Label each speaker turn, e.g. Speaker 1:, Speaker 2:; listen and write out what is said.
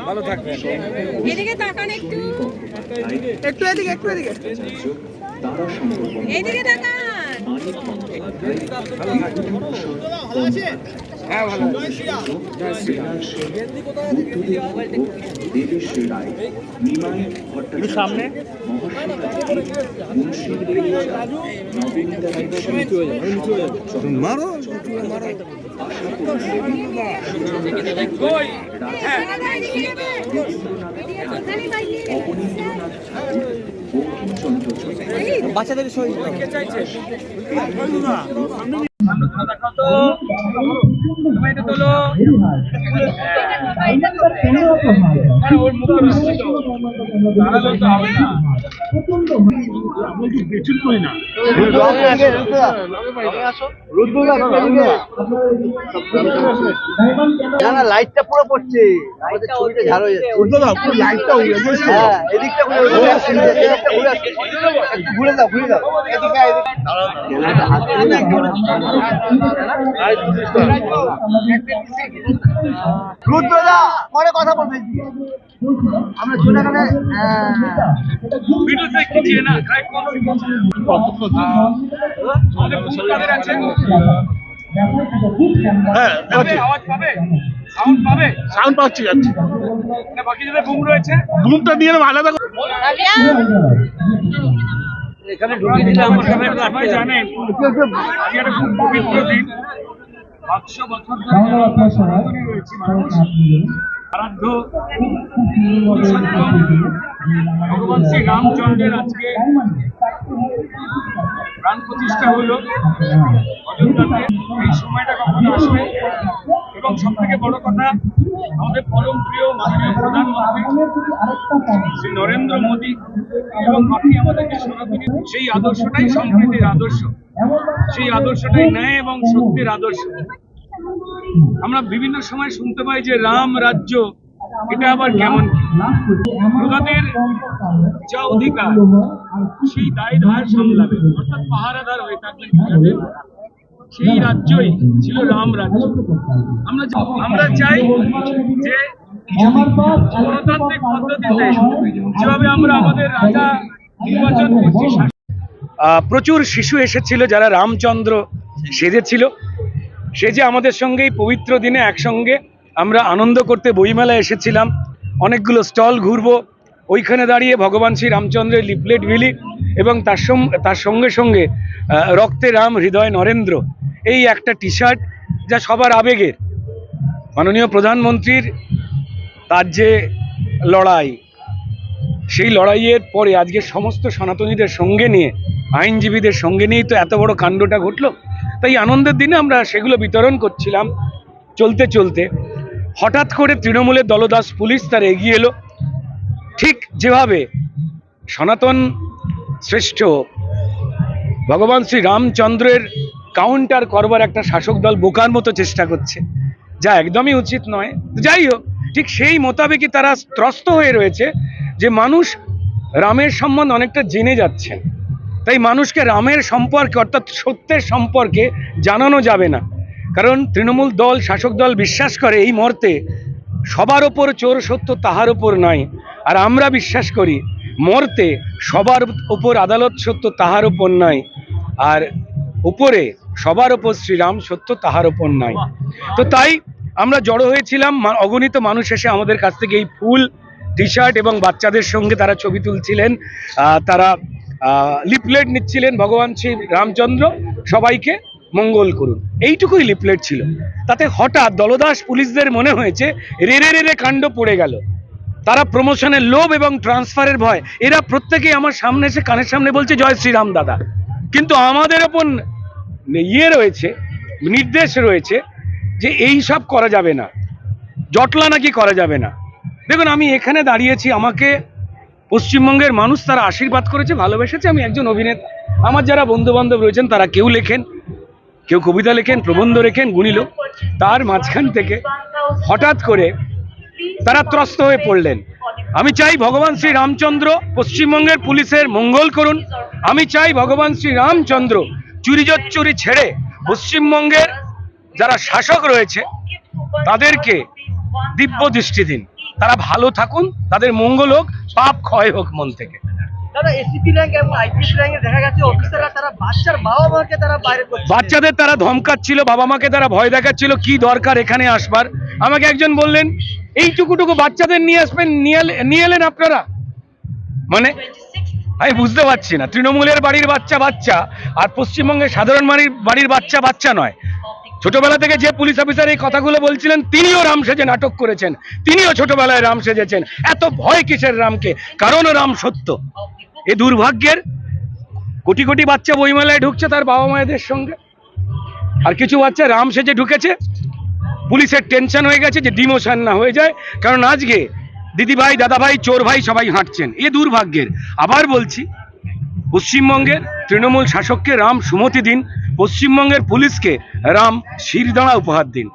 Speaker 1: ভালো থাকবেন।
Speaker 2: এদিকে তাকান একটু এদিকে এদিকে তাকান।
Speaker 1: হ্যাঁ ভালো। সামনে মারো বাচ্চাদের শরীর চাইছে
Speaker 3: লাইটটা পুরো পড়ছে, ছবিটা ঝাড় হয়ে যাচ্ছে। এদিকটা ঘুরে দাও, ঘুরে দাও। রুদ্রদা পরে কথা বলবে, আমরা চুনাখানে
Speaker 1: সাউন্ড পাচ্ছি যাচ্ছে, বাকি যাদের বুম রয়েছে বুমটা দিয়ে আলাদা এখানে ঢুকিয়ে দিলাম। সবাই জানেন আজকে একটা খুব পবিত্র দিন। 500 বছর ধরে সনাতনী রয়েছে মানুষ, আরাধ্য ভগবান শ্রী রামচন্দ্রের আজকে প্রাণ প্রতিষ্ঠা হলো অযোধ্যাতে। এই সময়টা কখনো আসবে এবং সব থেকে বড় কথা, আমাদের পরম প্রিয় মাননীয় প্রধানমন্ত্রী শ্রী নরেন্দ্র মোদী এবং বাকি আমাদেরকে সনাতনী, সেই আদর্শটাই সম্প্রীতির আদর্শ, সেই আদর্শটাই ন্যায় এবং সত্যের আদর্শ। আমরা বিভিন্ন সময় শুনতে পাই যে রাম রাজ্য, এটা আবার কেমন? প্রজাদের যা অধিকার সেই দায়ভার সামলাবে, অর্থাৎ পাহারাদার হয়ে থাকবেন প্রজাদের, সেই রাজ্যই ছিল রাম রাজ্য। আমরা চাই যে গণতান্ত্রিক পদ্ধতিতে যেভাবে আমরা আমাদের রাজা নির্বাচন করছি, প্রচুর শিশু এসেছিল যারা রামচন্দ্র সেজেছিল। সেজে আমাদের সঙ্গে এই পবিত্র দিনে একসঙ্গে আমরা আনন্দ করতে বইমেলায় এসেছিলাম। অনেকগুলো স্টল ঘুরবো, ওইখানে দাঁড়িয়ে ভগবান শ্রী রামচন্দ্রের লিফলেট বিলি এবং তার সঙ্গে সঙ্গে রক্তে রাম হৃদয় নরেন্দ্র, এই একটা টি শার্ট যা সবার আবেগের। মাননীয় প্রধানমন্ত্রীর তার যে লড়াই, সেই লড়াইয়ের পরে আজকে সমস্ত সনাতনীদের সঙ্গে নিয়ে, আইনজীবীদের সঙ্গে নিয়েই তো এত বড় কাণ্ডটা ঘটলো। তাই আনন্দের দিনে আমরা সেগুলো বিতরণ করছিলাম। চলতে চলতে হঠাৎ করে তৃণমূলের দলদাস পুলিশ তার এগিয়ে এলো, ঠিক যেভাবে সনাতন শ্রেষ্ঠ ভগবান শ্রী রামচন্দ্রের কাউন্টার করবার একটা শাসক দল বোকার মতো চেষ্টা করছে, যা একদমই উচিত নয়। যাই হোক, ঠিক সেই মোতাবেকই তারা ত্রস্ত হয়ে রয়েছে যে মানুষ রামের সম্বন্ধে অনেকটা জেনে যাচ্ছে, তাই মানুষকে রামের সম্পর্কে অর্থাৎ সত্যের সম্পর্কে জানানো যাবে না। কারণ তৃণমূল দল, শাসক দল বিশ্বাস করে এই মর্তে সবার ওপর চোর সত্য তাহার ওপর নয়, আর আমরা বিশ্বাস করি মর্তে সবার ওপর আদালত সত্য তাহার ওপর নয়, আর উপরে সবার ওপর শ্রীরাম সত্য তাহার ওপর নয়। তো তাই আমরা জড়ো হয়েছিলাম, অগণিত মানুষ এসে আমাদের কাছ থেকে এই ফুল, টি শার্ট এবং বাচ্চাদের সঙ্গে তারা ছবি তুলছিলেন, তারা লিফলেট নিচ্ছিলেন, ভগবান শ্রী রামচন্দ্র সবাইকে মঙ্গল করুন, এইটুকুই লিফলেট ছিল। তাতে হঠাৎ দলদাস পুলিশদের মনে হয়েছে রেড়ে কাণ্ড পড়ে গেল। তারা প্রমোশনের লোভ এবং ট্রান্সফারের ভয়, এরা প্রত্যেকেই আমার সামনে এসে কানের সামনে বলছে জয় শ্রীরাম দাদা, কিন্তু আমাদের ওপর রয়েছে, নির্দেশ রয়েছে যে এই সব করা যাবে না, জটলা নাকি করা যাবে না। দেখুন, আমি এখানে দাঁড়িয়েছি, আমাকে পশ্চিমবঙ্গের মানুষ তারা আশীর্বাদ করেছে, ভালোবেসেছে। আমি একজন অভিনেতা, আমার যারা বন্ধু বান্ধব রয়েছেন তারা কেউ লেখেন, কেউ কবিতা লেখেন, প্রবন্ধ লেখেন, গুণী লোক। তার মাঝখান থেকে হঠাৎ করে তারা ত্রস্ত হয়ে পড়লেন। আমি চাই ভগবান শ্রী রামচন্দ্র পশ্চিমবঙ্গের পুলিশের মঙ্গল করুন, আমি চাই ভগবান শ্রী রামচন্দ্র চুরি ছেড়ে পশ্চিমবঙ্গের যারা শাসক রয়েছে তাদেরকে দিব্য দৃষ্টি দিন, তারা ভালো থাকুন, তাদের মঙ্গল হোক, পাপ ক্ষয় হোক মন থেকে।
Speaker 3: দাদা এসিপি র্যাঙ্ক এবং আইপিএস র্যাঙ্কে দেখা গেছে অফিসাররা তারা বাচ্চার বাবা মাকে তারা বাইরে করছে।
Speaker 1: বাচ্চাদের তারা ধমকাচ্ছিল, বাবা মাকে তারা ভয় দেখাচ্ছিল, কি দরকার এখানে আসবার। আমাকে একজন বললেন এইটুকুটুকু বাচ্চাদের নিয়ে আসবেন, নিয়ে এলেন আপনারা, মানে আমি বুঝতে পারছি না। তৃণমূলের বাড়ির বাচ্চা বাচ্চা আর পশ্চিমবঙ্গের সাধারণ বাড়ির বাচ্চা বাচ্চা নয়। ছোটবেলা থেকে যে পুলিশ অফিসার এই কথাগুলো বলছিলেন তিনিও রাম সেজে নাটক করেছেন, তিনিও ছোটবেলায় রাম সেজেছেন। এত ভয় কিসের রামকে? কারণ রাম সত্য। এ দুর্ভাগ্যের কোটি কোটি বাচ্চা বইমেলায় ঢুকছে তার বাবা মায়েদের সঙ্গে, আর কিছু বাচ্চা রাম সেজে ঢুকেছে। পুলিশের টেনশন হয়ে গেছে যে ডিমোশন না হয়ে যায়, কারণ আজকে দিদিভাই দাদাভাই চোর ভাই সবাই হাঁটছেন। এ দুর্ভাগ্যের। আবার বলছি, পশ্চিমবঙ্গের তৃণমূল শাসককে রাম সুমতি দিন, পশ্চিমবঙ্গের পুলিশকে রাম শিরদাঁড়া উপহার দিন।